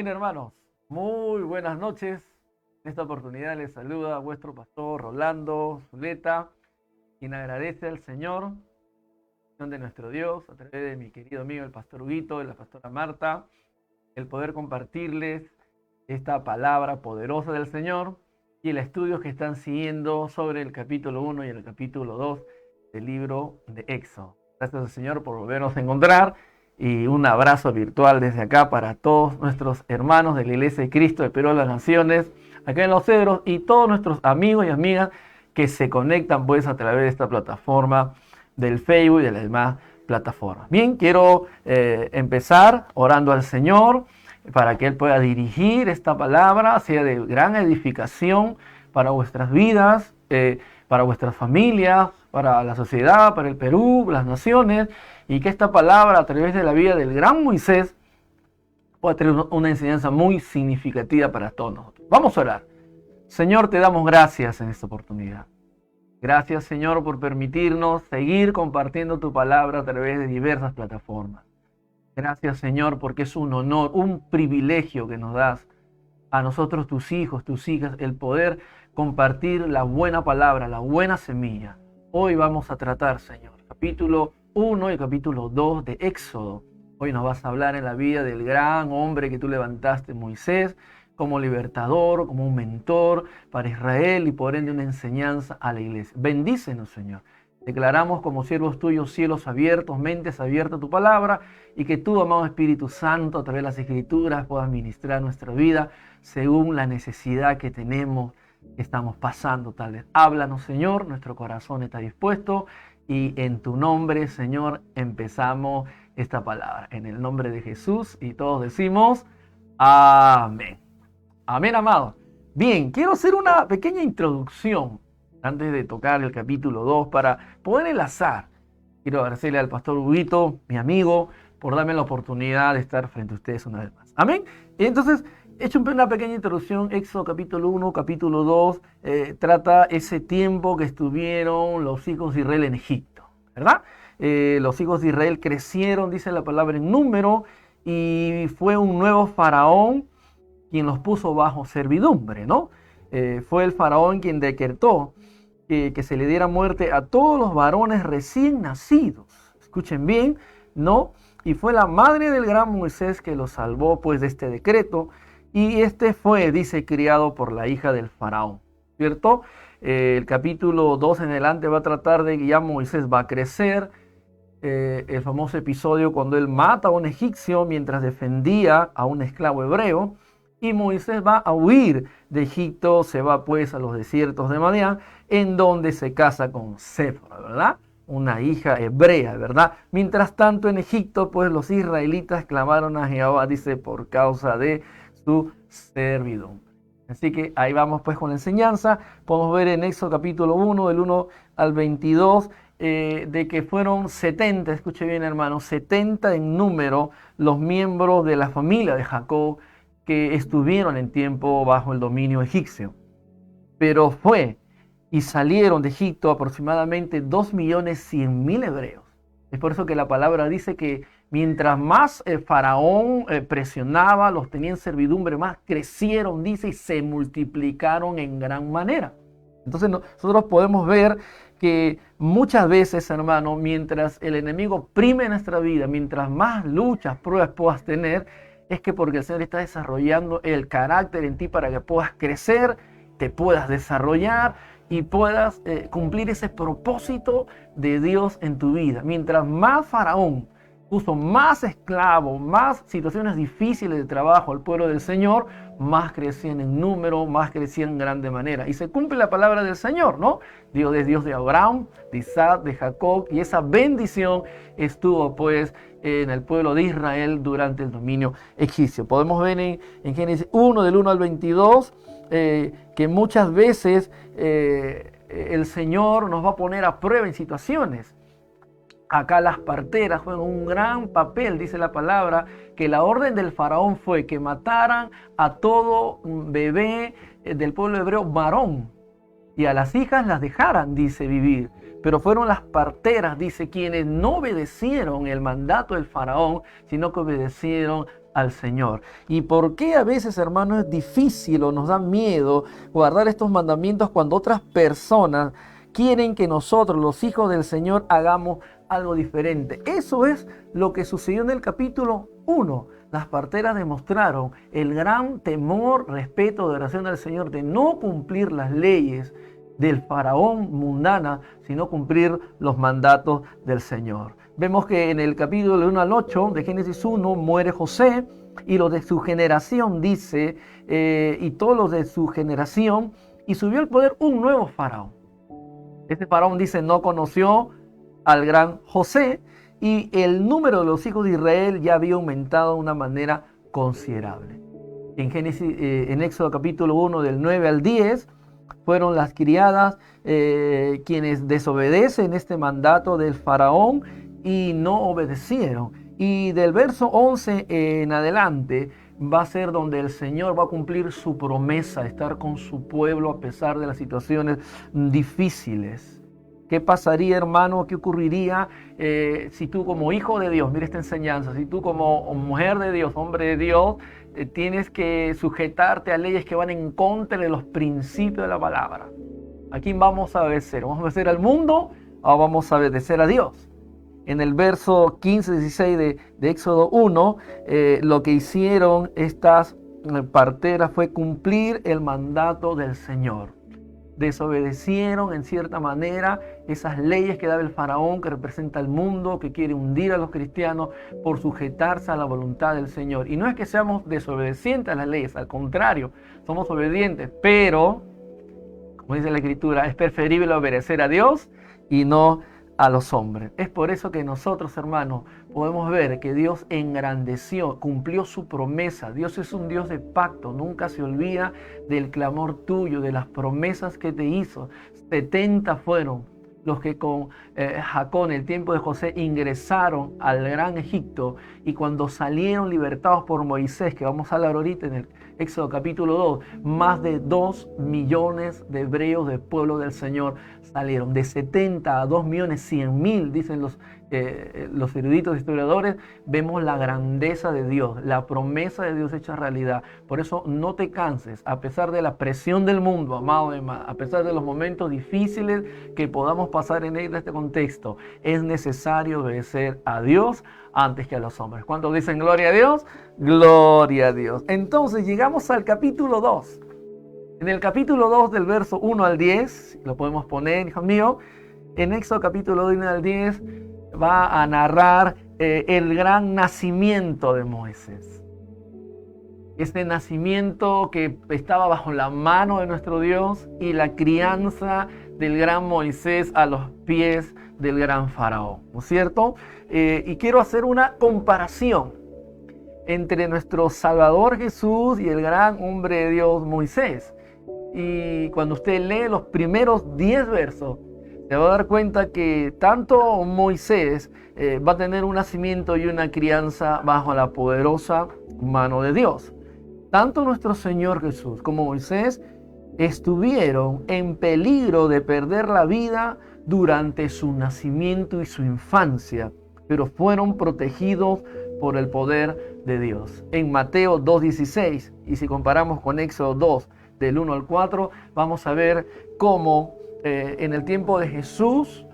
Bien, hermanos, muy buenas noches. En esta oportunidad les saluda vuestro pastor Rolando Zuleta, quien agradece al Señor, de nuestro Dios, a través de mi querido amigo el pastor Huguito, de la pastora Marta, el poder compartirles esta palabra poderosa del Señor y el estudio que están siguiendo sobre el capítulo 1 y el capítulo 2 del libro de Éxodo. Gracias al Señor por volvernos a encontrar. Y un abrazo virtual desde acá para todos nuestros hermanos de la Iglesia de Cristo de Perú de las Naciones, acá en Los Cedros, y todos nuestros amigos y amigas que se conectan pues a través de esta plataforma del Facebook y de las demás plataformas. Bien, quiero empezar orando al Señor para que Él pueda dirigir esta palabra, sea de gran edificación para vuestras vidas, para vuestras familias, para la sociedad, para el Perú, las naciones, y que esta palabra a través de la vida del gran Moisés pueda tener una enseñanza muy significativa para todos nosotros. Vamos a orar. Señor, te damos gracias en esta oportunidad. Gracias, Señor, por permitirnos seguir compartiendo tu palabra a través de diversas plataformas. Gracias, Señor, porque es un honor, un privilegio que nos das a nosotros, tus hijos, tus hijas, el poder compartir la buena palabra, la buena semilla. Hoy vamos a tratar, Señor, capítulo 1 y capítulo 2 de Éxodo. Hoy nos vas a hablar en la vida del gran hombre que tú levantaste, Moisés, como libertador, como un mentor para Israel y por ende una enseñanza a la iglesia. Bendícenos, Señor. Declaramos como siervos tuyos cielos abiertos, mentes abiertas a tu palabra, y que tú, amado Espíritu Santo, a través de las Escrituras puedas ministrar nuestra vida según la necesidad que tenemos, que estamos pasando tal vez. Háblanos, Señor, nuestro corazón está dispuesto y en tu nombre, Señor, empezamos esta palabra. En el nombre de Jesús, y todos decimos amén. Amén, amado. Bien, quiero hacer una pequeña introducción antes de tocar el capítulo 2 para poder enlazar. Quiero agradecerle al pastor Huguito, mi amigo, por darme la oportunidad de estar frente a ustedes una vez más. Amén. Entonces, he hecho una pequeña introducción. Éxodo capítulo 1, capítulo 2, trata ese tiempo que estuvieron los hijos de Israel en Egipto, ¿verdad? Los hijos de Israel crecieron, dice la palabra, en número, y fue un nuevo faraón quien los puso bajo servidumbre, ¿no? Fue el faraón quien decretó que se le diera muerte a todos los varones recién nacidos. Escuchen bien, ¿no? Y fue la madre del gran Moisés que los salvó pues de este decreto. Y este fue, dice, criado por la hija del faraón, ¿cierto? El capítulo 2 en adelante va a tratar de que ya Moisés va a crecer. El famoso episodio cuando él mata a un egipcio mientras defendía a un esclavo hebreo. Y Moisés va a huir de Egipto, se va pues a los desiertos de Madián, en donde se casa con Séfora, ¿verdad? Una hija hebrea, ¿verdad? Mientras tanto en Egipto, pues los israelitas clamaron a Jehová, dice, por causa de su servidumbre. Así que ahí vamos pues con la enseñanza. Podemos ver en Éxodo capítulo 1, del 1 al 22, de que fueron 70, escuche bien hermano, 70 en número los miembros de la familia de Jacob que estuvieron en tiempo bajo el dominio egipcio. Pero fue y salieron de Egipto aproximadamente 2.100.000 hebreos. Es por eso que la palabra dice que mientras más Faraón presionaba, los tenía en servidumbre, más crecieron, dice, y se multiplicaron en gran manera. Entonces nosotros podemos ver que muchas veces, hermano, mientras el enemigo prime nuestra vida, mientras más luchas, pruebas puedas tener, es que porque el Señor está desarrollando el carácter en ti para que puedas crecer, te puedas desarrollar y puedas cumplir ese propósito de Dios en tu vida. Mientras más Faraón puso más esclavos, más situaciones difíciles de trabajo al pueblo del Señor, más crecían en número, más crecían en grande manera. Y se cumple la palabra del Señor, ¿no? Dios es Dios de Abraham, de Isaac, de Jacob, y esa bendición estuvo pues en el pueblo de Israel durante el dominio egipcio. Podemos ver en Génesis 1, del 1 al 22, que muchas veces el Señor nos va a poner a prueba en situaciones. Acá las parteras juegan un gran papel, dice la palabra, que la orden del faraón fue que mataran a todo bebé del pueblo hebreo varón y a las hijas las dejaran, dice, vivir. Pero fueron las parteras, dice, quienes no obedecieron el mandato del faraón, sino que obedecieron al Señor. ¿Y por qué a veces, hermanos, es difícil o nos da miedo guardar estos mandamientos cuando otras personas quieren que nosotros, los hijos del Señor, hagamos algo diferente? Eso es lo que sucedió en el capítulo 1. Las parteras demostraron el gran temor, respeto, adoración al Señor de no cumplir las leyes del faraón mundana, sino cumplir los mandatos del Señor. Vemos que en el capítulo 1 al 8 de Génesis 1 muere José y los de su generación, dice, y todos los de su generación, y subió al poder un nuevo faraón. Este faraón, dice, no conoció al gran José, y el número de los hijos de Israel ya había aumentado de una manera considerable. En Éxodo capítulo 1 del 9 al 10 fueron las criadas quienes desobedecen este mandato del faraón y no obedecieron. Y del verso 11 en adelante va a ser donde el Señor va a cumplir su promesa, estar con su pueblo a pesar de las situaciones difíciles. ¿Qué pasaría, hermano? ¿Qué ocurriría si tú como hijo de Dios, mira esta enseñanza, si tú como mujer de Dios, hombre de Dios, tienes que sujetarte a leyes que van en contra de los principios de la palabra? ¿A quién vamos a obedecer? ¿Vamos a obedecer al mundo o vamos a obedecer a Dios? En el verso 15-16 de Éxodo 1, lo que hicieron estas parteras fue cumplir el mandato del Señor. Desobedecieron en cierta manera esas leyes que daba el faraón, que representa el mundo, que quiere hundir a los cristianos por sujetarse a la voluntad del Señor. Y no es que seamos desobedientes a las leyes, al contrario, somos obedientes, pero, como dice la Escritura, es preferible obedecer a Dios y no a los hombres. Es por eso que nosotros, hermanos, podemos ver que Dios engrandeció, cumplió su promesa. Dios es un Dios de pacto, nunca se olvida del clamor tuyo, de las promesas que te hizo. 70 fueron los que con Jacob en el tiempo de José ingresaron al gran Egipto, y cuando salieron libertados por Moisés, que vamos a hablar ahorita en el Éxodo capítulo 2, más de 2 millones de hebreos del pueblo del Señor salieron. De 70 a 2.100.000, dicen los eruditos historiadores. Vemos la grandeza de Dios, la promesa de Dios hecha realidad. Por eso no te canses, a pesar de la presión del mundo, amado, a pesar de los momentos difíciles que podamos pasar en este contexto, es necesario obedecer a Dios antes que a los hombres. ¿Cuántos dicen gloria a Dios? Gloria a Dios. Entonces llegamos al capítulo 2. En el capítulo 2 del verso 1 al 10, lo podemos poner, hijo mío, en Éxodo capítulo 1 al 10 va a narrar el gran nacimiento de Moisés. Este nacimiento que estaba bajo la mano de nuestro Dios y la crianza del gran Moisés a los pies del gran faraón, ¿no es cierto? Y quiero hacer una comparación entre nuestro Salvador Jesús y el gran hombre de Dios Moisés. Y cuando usted lee los primeros 10 versos, se va a dar cuenta que tanto Moisés va a tener un nacimiento y una crianza bajo la poderosa mano de Dios. Tanto nuestro Señor Jesús como Moisés estuvieron en peligro de perder la vida durante su nacimiento y su infancia, pero fueron protegidos por el poder de Dios. En Mateo 2:16, y si comparamos con Éxodo 2, del 1 al 4, vamos a ver cómo en el tiempo de Jesús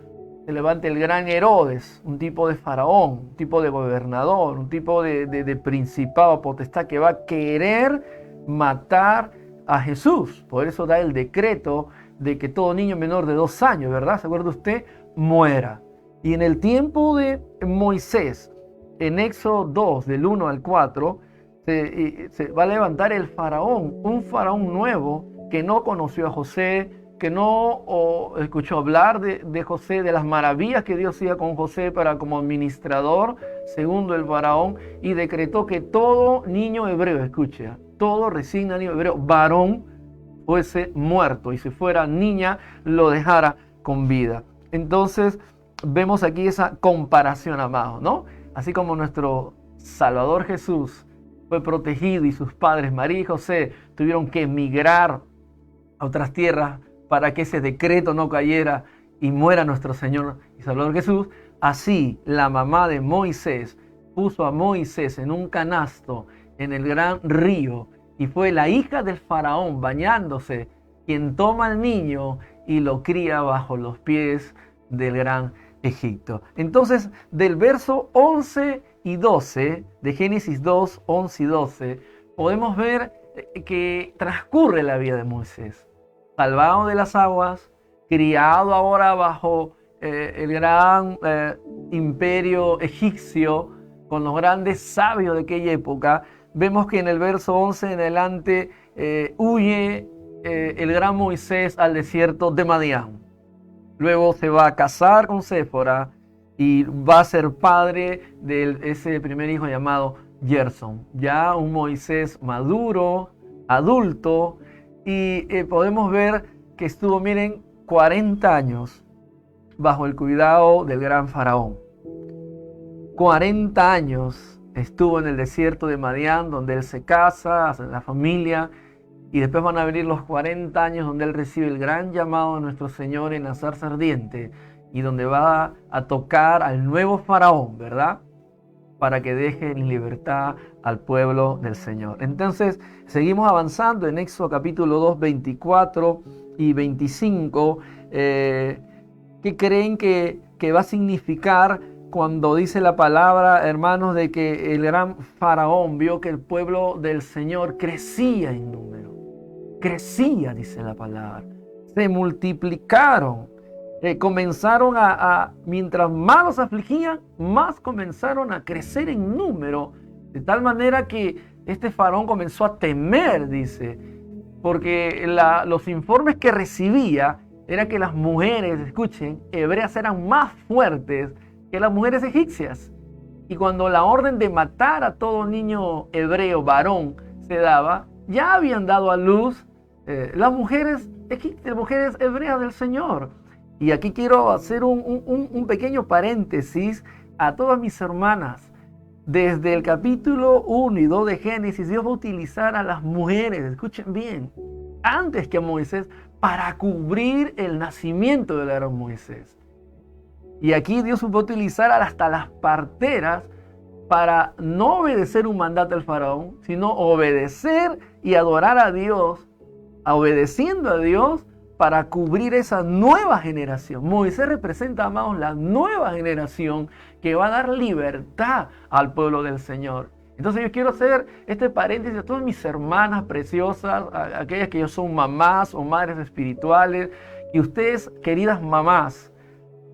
se levanta el gran Herodes, un tipo de faraón, un tipo de gobernador, un tipo de principado, potestad, que va a querer matar a Jesús. Por eso da el decreto de que todo niño menor de 2 años, ¿verdad? ¿Se acuerda usted? Muera. Y en el tiempo de Moisés, en Éxodo 2, del 1 al 4, se va a levantar el faraón, un faraón nuevo que no conoció a José, que no escuchó hablar de José, de las maravillas que Dios hacía con José para como administrador, segundo el faraón, y decretó que todo niño hebreo, escuche, todo recién niño hebreo, varón, fuese muerto, y si fuera niña, lo dejara con vida. Entonces, vemos aquí esa comparación, amado, ¿no? Así como nuestro Salvador Jesús fue protegido y sus padres, María y José, tuvieron que emigrar a otras tierras para que ese decreto no cayera y muera nuestro Señor y Salvador Jesús, así la mamá de Moisés puso a Moisés en un canasto en el gran río, y fue la hija del faraón bañándose quien toma al niño y lo cría bajo los pies del gran Egipto. Entonces, del verso 11 y 12 de Génesis 2, 11 y 12, podemos ver que transcurre la vida de Moisés, salvado de las aguas, criado ahora bajo el gran imperio egipcio, con los grandes sabios de aquella época. Vemos que en el verso 11 en adelante huye el gran Moisés al desierto de Madián. Luego se va a casar con Séfora y va a ser padre de ese primer hijo llamado Gerson. Ya un Moisés maduro, adulto, y podemos ver que estuvo, miren, 40 años bajo el cuidado del gran faraón. 40 años estuvo en el desierto de Madián, donde él se casa, hace la familia, y después van a venir los 40 años donde él recibe el gran llamado de nuestro Señor en la zarza ardiente, y donde va a tocar al nuevo faraón, ¿verdad? Para que deje en libertad al pueblo del Señor. Entonces, seguimos avanzando en Éxodo capítulo 2, 24 y 25. ¿Qué creen que va a significar cuando dice la palabra, hermanos, de que el gran faraón vio que el pueblo del Señor crecía en número? Crecía, dice la palabra. Se multiplicaron. Comenzaron mientras más los afligían, más comenzaron a crecer en número, de tal manera que este faraón comenzó a temer, dice, porque los informes que recibía era que las mujeres, escuchen, hebreas eran más fuertes que las mujeres egipcias. Y cuando la orden de matar a todo niño hebreo, varón, se daba, ya habían dado a luz las mujeres egipcias, mujeres hebreas del Señor. Y aquí quiero hacer un pequeño paréntesis a todas mis hermanas. Desde el capítulo 1 y 2 de Génesis, Dios va a utilizar a las mujeres, escuchen bien, antes que a Moisés, para cubrir el nacimiento del gran Moisés. Y aquí Dios va a utilizar hasta las parteras para no obedecer un mandato del faraón, sino obedecer y adorar a Dios, obedeciendo a Dios, para cubrir esa nueva generación. Moisés representa, amados, la nueva generación que va a dar libertad al pueblo del Señor. Entonces yo quiero hacer este paréntesis a todas mis hermanas preciosas, a aquellas que yo son mamás o madres espirituales, y ustedes, queridas mamás,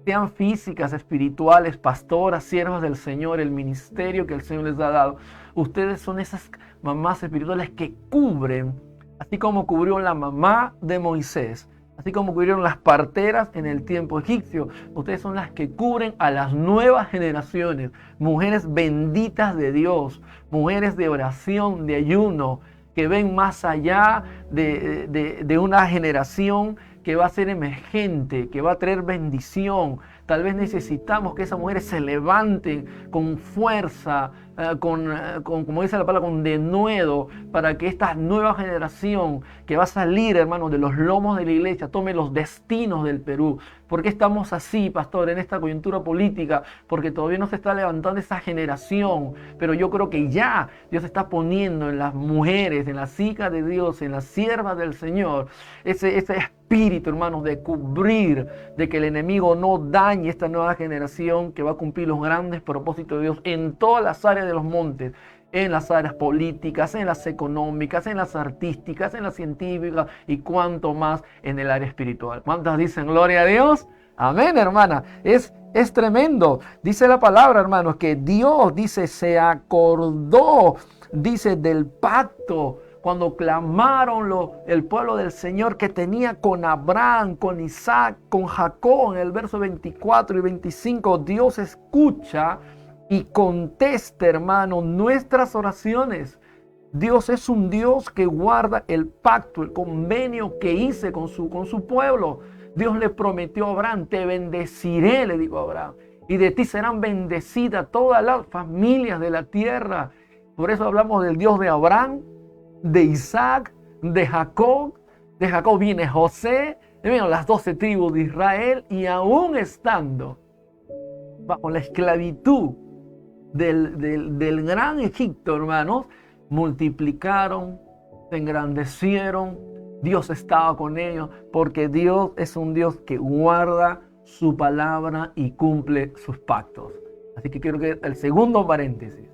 sean físicas, espirituales, pastoras, siervas del Señor, el ministerio que el Señor les ha dado. Ustedes son esas mamás espirituales que cubren, así como cubrió la mamá de Moisés, así como cubrieron las parteras en el tiempo egipcio. Ustedes son las que cubren a las nuevas generaciones, mujeres benditas de Dios, mujeres de oración, de ayuno, que ven más allá de una generación que va a ser emergente, que va a traer bendición. Tal vez necesitamos que esas mujeres se levanten con fuerza, como dice la palabra, con denuedo, para que esta nueva generación que va a salir, hermanos, de los lomos de la iglesia, tome los destinos del Perú. ¿Por qué estamos así, pastor, en esta coyuntura política? Porque todavía no se está levantando esa generación, pero yo creo que ya Dios está poniendo en las mujeres, en las hijas de Dios, en las siervas del Señor, ese espíritu, hermanos, de cubrir, de que el enemigo no dañe esta nueva generación que va a cumplir los grandes propósitos de Dios en todas las áreas de los montes, en las áreas políticas, en las económicas, en las artísticas, en las científicas y cuanto más en el área espiritual. ¿Cuántas dicen gloria a Dios? Amén, hermana. Es tremendo. Dice la palabra, hermanos, que Dios, dice, se acordó, dice, del pacto cuando clamaron el pueblo del Señor que tenía con Abraham, con Isaac, con Jacob. En el verso 24 y 25, Dios escucha y contesta, hermano, nuestras oraciones. Dios es un Dios que guarda el pacto, el convenio que hice con su pueblo. Dios le prometió a Abraham, te bendeciré, le dijo a Abraham, y de ti serán bendecidas todas las familias de la tierra. Por eso hablamos del Dios de Abraham, de Isaac, de Jacob. De Jacob viene José, vienen las 12 tribus de Israel, y aún estando bajo la esclavitud del gran Egipto, hermanos, multiplicaron, se engrandecieron. Dios estaba con ellos, porque Dios es un Dios que guarda su palabra y cumple sus pactos. Así que quiero que el segundo paréntesis.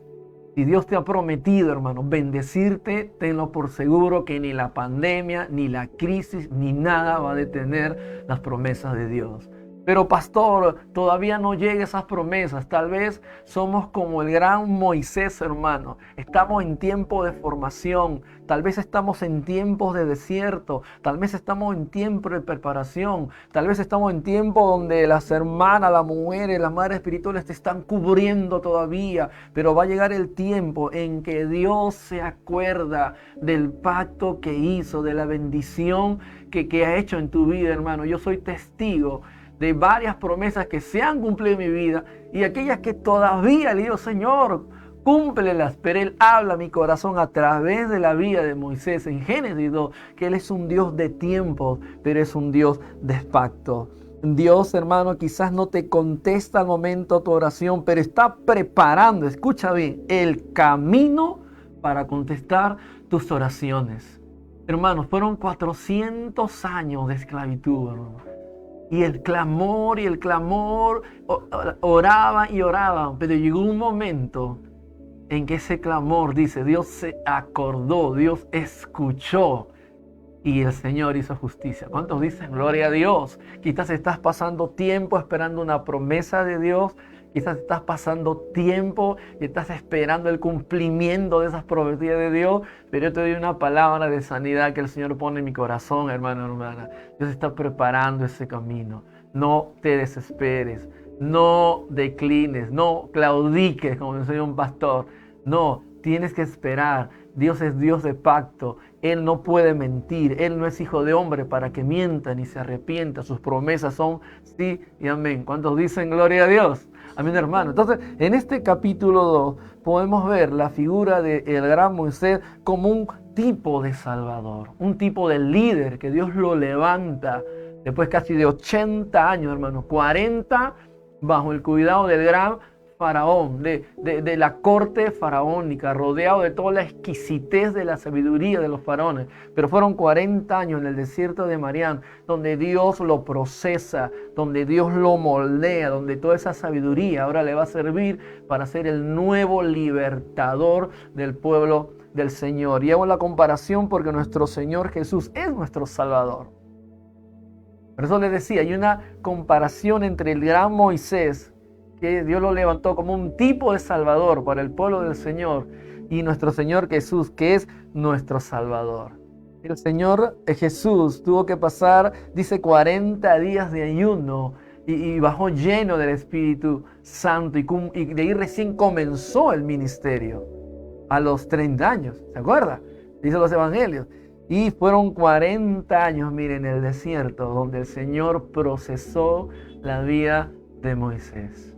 Si Dios te ha prometido, hermano, bendecirte, tenlo por seguro que ni la pandemia, ni la crisis, ni nada va a detener las promesas de Dios. Pero pastor, todavía no llegan esas promesas. Tal vez somos como el gran Moisés, hermano. Estamos en tiempo de formación. Tal vez estamos en tiempos de desierto. Tal vez estamos en tiempo de preparación. Tal vez estamos en tiempo donde las hermanas, las mujeres, las madres espirituales te están cubriendo todavía. Pero va a llegar el tiempo en que Dios se acuerda del pacto que hizo, de la bendición que ha hecho en tu vida, hermano. Yo soy testigo de varias promesas que se han cumplido en mi vida y aquellas que todavía le digo, Señor, cúmplelas. Pero Él habla a mi corazón a través de la vida de Moisés en Génesis 2, que Él es un Dios de tiempos, pero es un Dios de pacto. Dios, hermano, quizás no te contesta al momento tu oración, pero está preparando, escucha bien, el camino para contestar tus oraciones. Hermanos, fueron 400 años de esclavitud, hermano. Y el clamor, oraban y oraban, pero llegó un momento en que ese clamor, dice, Dios se acordó, Dios escuchó y el Señor hizo justicia. ¿Cuántos dicen gloria a Dios? Quizás estás pasando tiempo esperando una promesa de Dios. Quizás estás pasando tiempo y estás esperando el cumplimiento de esas profecías de Dios, pero yo te doy una palabra de sanidad que el Señor pone en mi corazón, hermano, hermana. Dios está preparando ese camino. No te desesperes, no declines, no claudiques, como enseñó un pastor. No, tienes que esperar. Dios es Dios de pacto. Él no puede mentir. Él no es hijo de hombre para que mienta ni se arrepienta. Sus promesas son sí y amén. ¿Cuántos dicen gloria a Dios? Amén, hermano. Entonces, en este capítulo 2 podemos ver la figura del gran Moisés como un tipo de salvador, un tipo de líder que Dios lo levanta después casi de 80 años, hermano, 40 bajo el cuidado del gran faraón, de la corte faraónica, rodeado de toda la exquisitez de la sabiduría de los faraones. Pero fueron 40 años en el desierto de Marián, donde Dios lo procesa, donde Dios lo moldea, donde toda esa sabiduría ahora le va a servir para ser el nuevo libertador del pueblo del Señor. Y hago la comparación porque nuestro Señor Jesús es nuestro Salvador. Por eso les decía, hay una comparación entre el gran Moisés, que Dios lo levantó como un tipo de salvador para el pueblo del Señor, y nuestro Señor Jesús, que es nuestro Salvador. El Señor Jesús tuvo que pasar, dice, 40 días de ayuno y bajó lleno del Espíritu Santo y de ahí recién comenzó el ministerio a los 30 años, ¿se acuerda? Dice los evangelios. Y fueron 40 años, miren, en el desierto, donde el Señor procesó la vida de Moisés.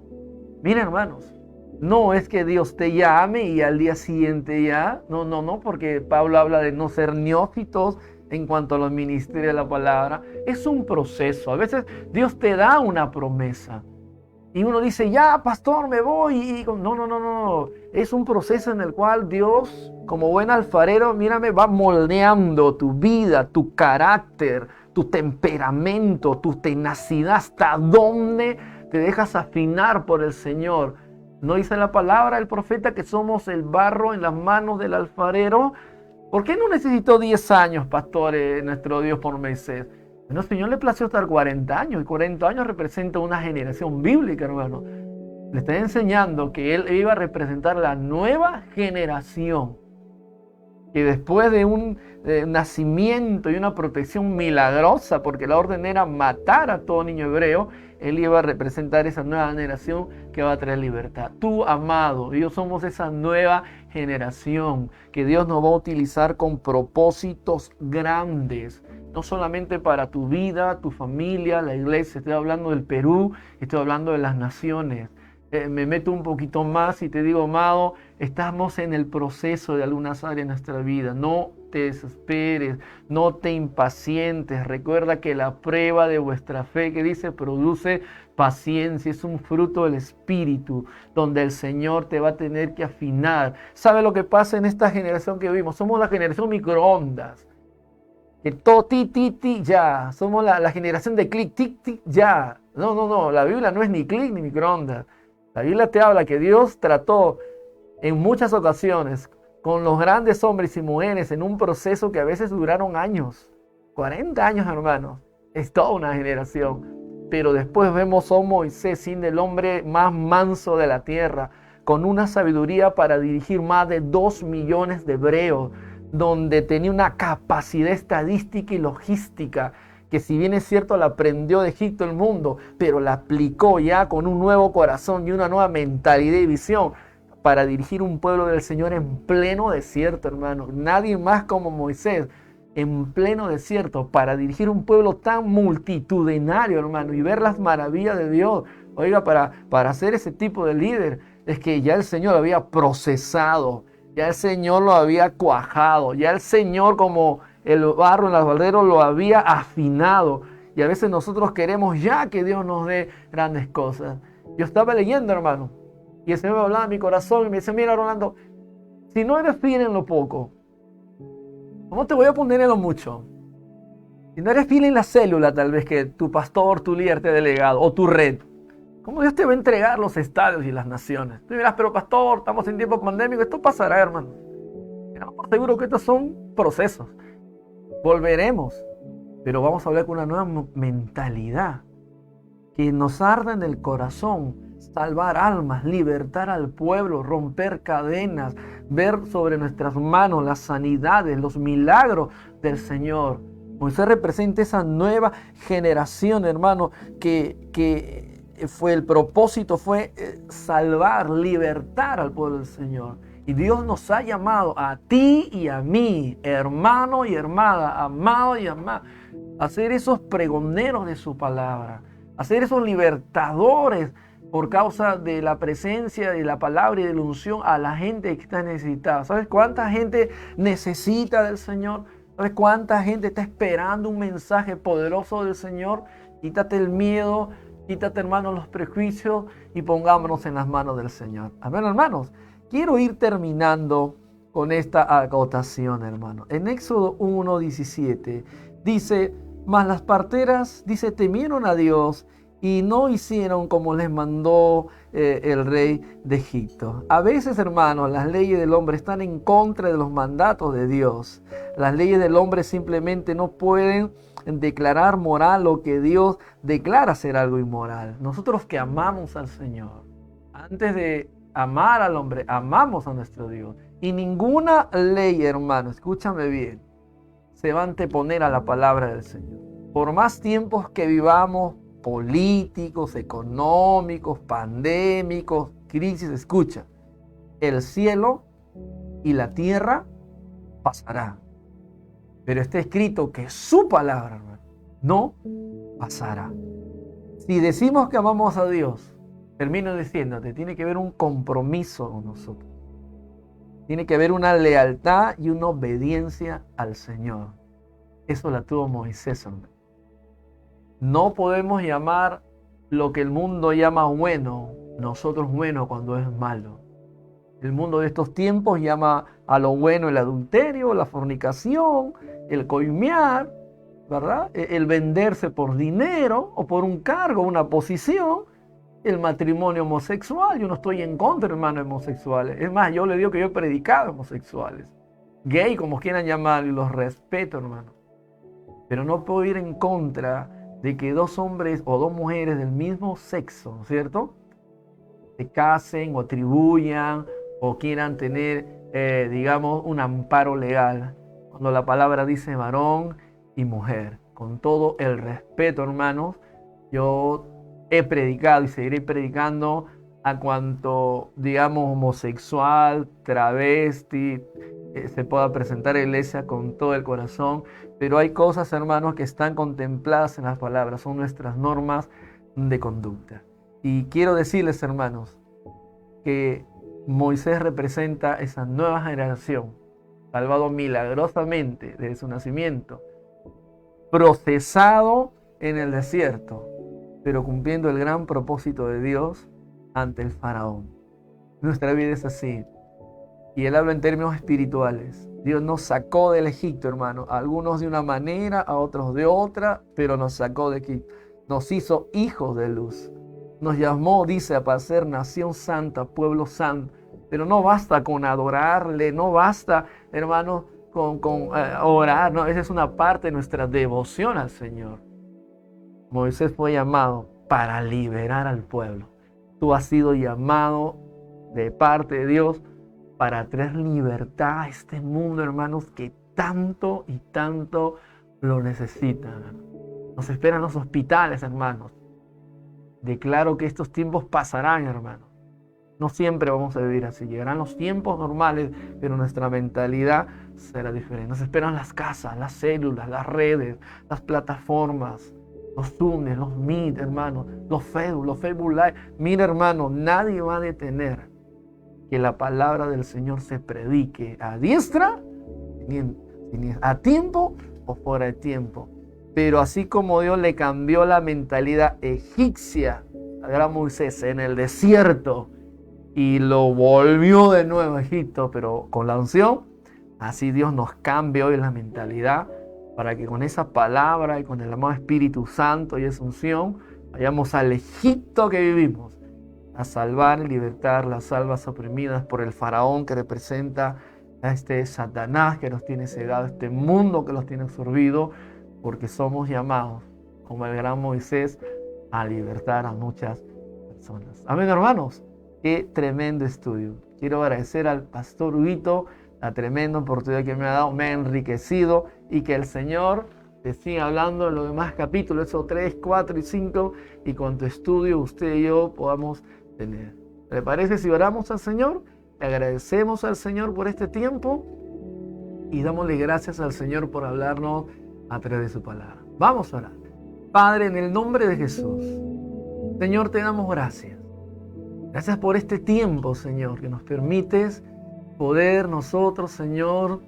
Miren, hermanos, no es que Dios te llame y al día siguiente ya, no, porque Pablo habla de no ser neófitos en cuanto a los ministerios de la palabra. Es un proceso. A veces Dios te da una promesa y uno dice, ya, pastor, me voy. No. Es un proceso en el cual Dios, como buen alfarero, mírame, va moldeando tu vida, tu carácter, tu temperamento, tu tenacidad, hasta dónde te dejas afinar por el Señor. ¿No dice la palabra del profeta que somos el barro en las manos del alfarero? ¿Por qué no necesitó 10 años, pastores, nuestro Dios por Moisés? Bueno, el Señor le plació estar 40 años, y 40 años representa una generación bíblica, hermano. Le está enseñando que Él iba a representar la nueva generación, que después de un nacimiento y una protección milagrosa, porque la orden era matar a todo niño hebreo, Él iba a representar esa nueva generación que va a traer libertad. Tú, amado, y yo somos esa nueva generación que Dios nos va a utilizar con propósitos grandes, no solamente para tu vida, tu familia, la iglesia. Estoy hablando del Perú, estoy hablando de las naciones. me meto un poquito más y te digo, amado, estamos en el proceso de algunas áreas de nuestra vida. No te desesperes, no te impacientes. Recuerda que la prueba de vuestra fe, que dice, produce paciencia. Es un fruto del Espíritu, donde el Señor te va a tener que afinar. ¿Sabe lo que pasa en esta generación que vivimos? Somos la generación microondas. Que todo ti, ya. Somos la generación de clic, tic, ya. No. La Biblia no es ni clic ni microondas. La Biblia te habla que Dios trató en muchas ocasiones con los grandes hombres y mujeres en un proceso que a veces duraron años. 40 años, hermanos. Es toda una generación. Pero después vemos a Moisés, siendo el hombre más manso de la tierra, con una sabiduría para dirigir más de 2 millones de hebreos, donde tenía una capacidad estadística y logística, que si bien es cierto la aprendió de Egipto el mundo, pero la aplicó ya con un nuevo corazón y una nueva mentalidad y visión para dirigir un pueblo del Señor en pleno desierto, hermano. Nadie más como Moisés, en pleno desierto, para dirigir un pueblo tan multitudinario, hermano, y ver las maravillas de Dios. Oiga, para ser ese tipo de líder, es que ya el Señor lo había procesado, ya el Señor lo había cuajado, ya el Señor, como el barro en las balderos, lo había afinado. Y a veces nosotros queremos ya que Dios nos dé grandes cosas. Yo estaba leyendo, hermano, y el Señor me hablaba en mi corazón y me dice, mira, Rolando, si no eres fiel en lo poco, ¿cómo te voy a poner en lo mucho? Si no eres fiel en la célula, tal vez que tu pastor, tu líder te ha delegado, o tu red, ¿cómo Dios te va a entregar los estadios y las naciones? Tú dirás, pero pastor, estamos en tiempo pandémico, esto pasará, hermano. Pero por seguro que estos son procesos. Volveremos, pero vamos a hablar con una nueva mentalidad que nos arda en el corazón, salvar almas, libertar al pueblo, romper cadenas, ver sobre nuestras manos las sanidades, los milagros del Señor. Moisés representa esa nueva generación, hermano, que fue el propósito, fue salvar, libertar al pueblo del Señor. Y Dios nos ha llamado a ti y a mí, hermano y hermana, amado y amada, a ser esos pregoneros de su palabra, a ser esos libertadores por causa de la presencia de la palabra y de la unción a la gente que está necesitada. ¿Sabes cuánta gente necesita del Señor? ¿Sabes cuánta gente está esperando un mensaje poderoso del Señor? Quítate el miedo, quítate, hermanos, los prejuicios y pongámonos en las manos del Señor. Amén, hermanos. Quiero ir terminando con esta acotación, hermano. En Éxodo 1:17 dice, mas las parteras, dice, temieron a Dios y no hicieron como les mandó el rey de Egipto. A veces, hermanos, las leyes del hombre están en contra de los mandatos de Dios. Las leyes del hombre simplemente no pueden declarar moral lo que Dios declara ser algo inmoral. Nosotros que amamos al Señor, antes de amar al hombre, amamos a nuestro Dios. Y ninguna ley, hermano, escúchame bien, se va a anteponer a la palabra del Señor. Por más tiempos que vivamos, políticos, económicos, pandémicos, crisis, escucha, el cielo y la tierra pasará. Pero está escrito que su palabra, hermano, no pasará. Si decimos que amamos a Dios, termino diciéndote, tiene que haber un compromiso con nosotros. Tiene que haber una lealtad y una obediencia al Señor. Eso la tuvo Moisés, hermano. No podemos llamar lo que el mundo llama bueno, nosotros bueno cuando es malo. El mundo de estos tiempos llama a lo bueno el adulterio, la fornicación, el coimear, ¿verdad? El venderse por dinero o por un cargo, una posición, el matrimonio homosexual. Yo no estoy en contra, hermano, de homosexuales. Es más, yo le digo que yo he predicado a homosexuales. Gay, como quieran llamar, y los respeto, hermano. Pero no puedo ir en contra de que dos hombres o dos mujeres del mismo sexo, ¿no es cierto?, se casen o atribuyan o quieran tener, digamos, un amparo legal. Cuando la palabra dice varón y mujer. Con todo el respeto, hermanos, yo he predicado y seguiré predicando a cuanto, digamos, homosexual, travesti, se pueda presentar a la iglesia con todo el corazón. Pero hay cosas, hermanos, que están contempladas en las palabras, son nuestras normas de conducta. Y quiero decirles, hermanos, que Moisés representa esa nueva generación, salvado milagrosamente desde su nacimiento, procesado en el desierto, pero cumpliendo el gran propósito de Dios ante el faraón. Nuestra vida es así. Y él habla en términos espirituales. Dios nos sacó del Egipto, hermano. A algunos de una manera, a otros de otra, pero nos sacó de Egipto. Nos hizo hijos de luz. Nos llamó, dice, para ser nación santa, pueblo santo. Pero no basta con adorarle, no basta, hermano, con orar. No, esa es una parte de nuestra devoción al Señor. Moisés fue llamado para liberar al pueblo. Tú has sido llamado de parte de Dios para traer libertad a este mundo, hermanos, que tanto y tanto lo necesita. Nos esperan los hospitales, hermanos. Declaro que estos tiempos pasarán, hermanos. No siempre vamos a vivir así. Llegarán los tiempos normales, pero nuestra mentalidad será diferente. Nos esperan las casas, las células, las redes, las plataformas, los Zoom, los Meet, hermanos, los Facebook Live. Mira, hermano, nadie va a detener que la palabra del Señor se predique a diestra, a tiempo o fuera de tiempo. Pero así como Dios le cambió la mentalidad egipcia a gran Moisés en el desierto y lo volvió de nuevo a Egipto, pero con la unción, así Dios nos cambia hoy la mentalidad para que con esa palabra y con el amado Espíritu Santo y esa unción vayamos al Egipto que vivimos, a salvar y libertar las almas oprimidas por el faraón que representa a este Satanás que nos tiene cegado, este mundo que los tiene absorbido, porque somos llamados, como el gran Moisés, a libertar a muchas personas. Amén, hermanos. Qué tremendo estudio. Quiero agradecer al pastor Huguito la tremenda oportunidad que me ha dado, me ha enriquecido, y que el Señor te siga hablando en los demás capítulos, esos 3, 4 y 5, y con tu estudio usted y yo podamos tener. ¿Le parece si oramos al Señor? Le agradecemos al Señor por este tiempo y dámosle gracias al Señor por hablarnos a través de su palabra. Vamos a orar. Padre, en el nombre de Jesús, Señor, te damos gracias. Gracias por este tiempo, Señor, que nos permites poder nosotros, Señor,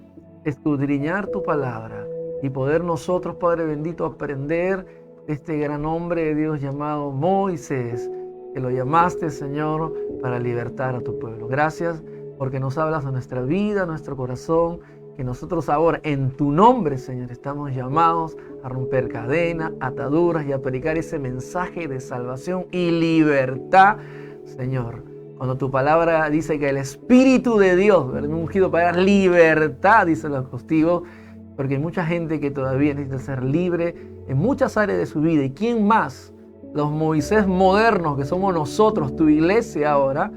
escudriñar tu palabra y poder nosotros, Padre bendito, aprender de este gran hombre de Dios llamado Moisés, que lo llamaste, Señor, para libertar a tu pueblo. Gracias porque nos hablas a nuestra vida, a nuestro corazón, que nosotros ahora en tu nombre, Señor, estamos llamados a romper cadenas, ataduras y a predicar ese mensaje de salvación y libertad, Señor. Cuando tu palabra dice que el Espíritu de Dios, ¿verdad?, me ha ungido para dar libertad, dicen los testigos, porque hay mucha gente que todavía necesita ser libre en muchas áreas de su vida. ¿Y quién más? Los Moisés modernos que somos nosotros, tu iglesia ahora,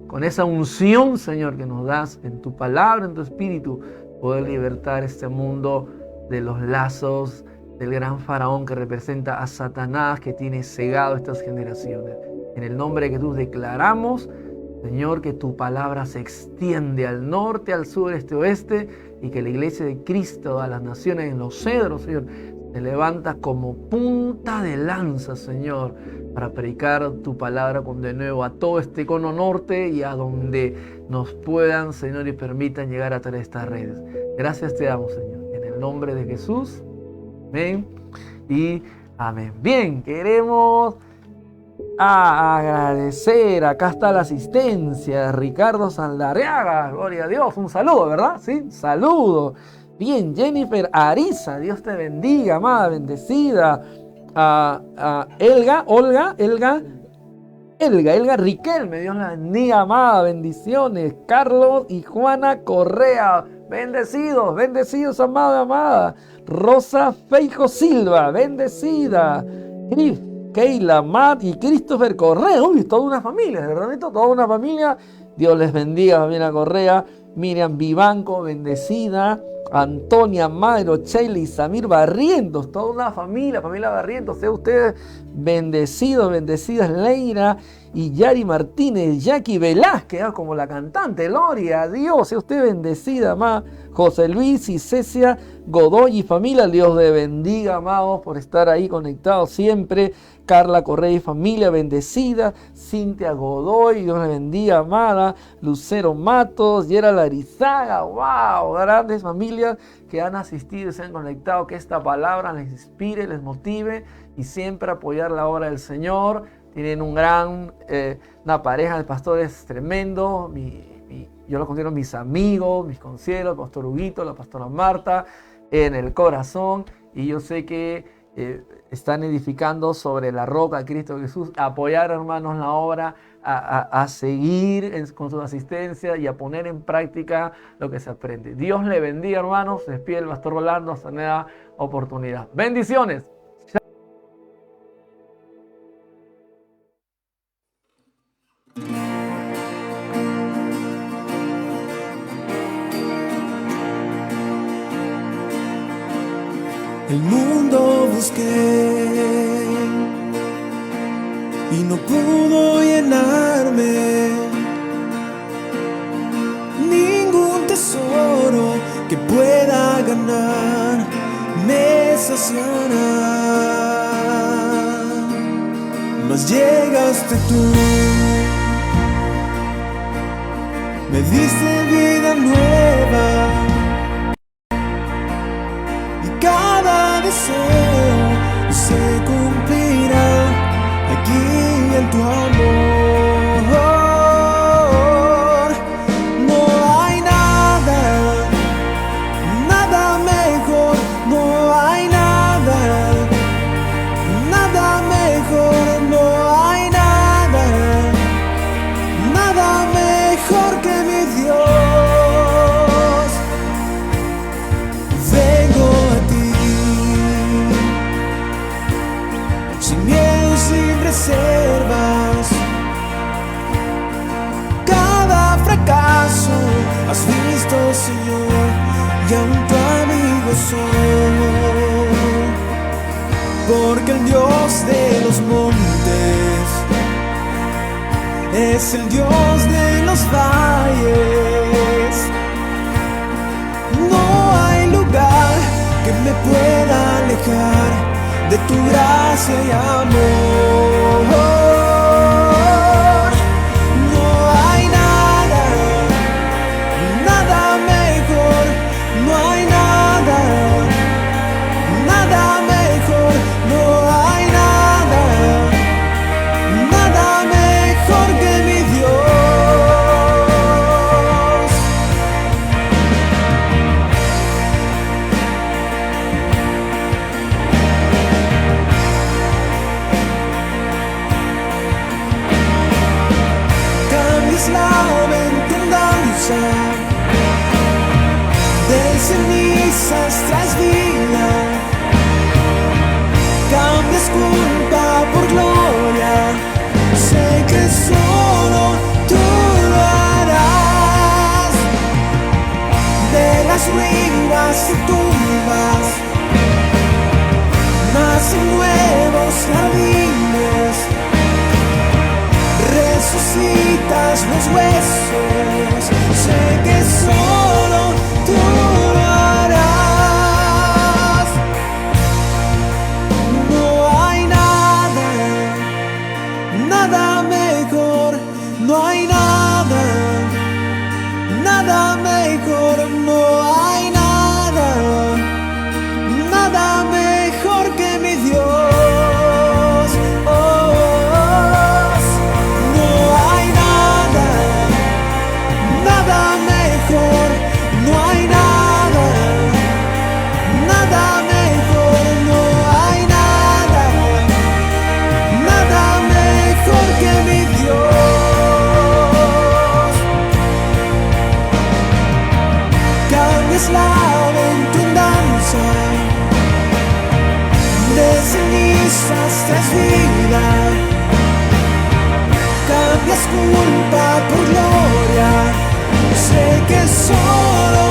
con esa unción, Señor, que nos das en tu palabra, en tu Espíritu, poder libertar este mundo de los lazos del gran faraón que representa a Satanás, que tiene cegado estas generaciones. En el nombre de Jesús declaramos, Señor, que tu palabra se extiende al norte, al sur, este, oeste, y que la iglesia de Cristo a las naciones en los cedros, Señor, se levanta como punta de lanza, Señor, para predicar tu palabra con de nuevo a todo este cono norte y a donde nos puedan, Señor, y permitan llegar a través de estas redes. Gracias te damos, Señor, en el nombre de Jesús. Amén y amén. Bien, queremos agradecer, acá está la asistencia, Ricardo Saldarriaga, gloria a Dios, un saludo, ¿verdad? Sí, saludo. Bien, Jennifer Ariza, Dios te bendiga, amada, bendecida. Elga Riquelme, Dios la bendiga, amada, bendiciones. Carlos y Juana Correa, bendecidos, amada, amada. Rosa Feijo Silva, bendecida. Keila, Matt y Christopher Correa, uy, toda una familia, ¿verdad? Toda una familia. Dios les bendiga, familia Correa. Miriam Vivanco, bendecida. Antonia Madero, Sheila y Samir Barrientos, toda una familia Barrientos, sean ustedes bendecidos, bendecidas. Leira y Yari Martínez, Jackie Velázquez, como la cantante, gloria a Dios, sea usted bendecida, amada. José Luis y Cecia Godoy y familia, Dios le bendiga, amados, por estar ahí conectados siempre. Carla Correa y familia, bendecida. Cintia Godoy, Dios le bendiga, amada. Lucero Matos, Yera Larizaga, wow, grandes familias que han asistido y se han conectado. Que esta palabra les inspire, les motive y siempre apoyar la obra del Señor. Tienen una pareja de pastores tremendo. Yo los considero mis amigos, mis consejeros, el pastor Huguito, la pastora Marta, en el corazón. Y yo sé que están edificando sobre la roca, Cristo Jesús. Apoyar, hermanos, la obra, a seguir con su asistencia y a poner en práctica lo que se aprende. Dios le bendiga, hermanos. Se despide el pastor Rolando hasta nueva oportunidad. Bendiciones. El mundo busqué y no pudo llenarme. Ningún tesoro que pueda ganar me saciará. Mas llegaste tú, me diste vida nueva. Cada deseo se cumplirá aquí en tu amor. No hay nada, nada mejor. No hay nada, nada mejor. No hay nada, nada mejor que mi Dios. Vengo a ti sin miedo, sin reservas. Cada fracaso has visto, Señor, y aún tu amigo soy. Porque el Dios de los montes es el Dios de los valles. No hay lugar que me pueda alejar de tu gracia y amor. No hay nada, nada mejor. No hay nada, nada mejor. No hay nada, nada mejor que mi Dios. La venganza de cenizas tras vida, cambias culpa por gloria. Sé que solo tú lo harás. De las ruinas y tumbas nacen nuevos jardines. Resucitas los huesos, sé que solo tú lo harás. No hay nada, nada mejor. No hay nada, nada mejor. No hay nada, nada mejor que mi Dios. Es la venganza de cenizas tras vida, cambias culpa por gloria. Sé que solo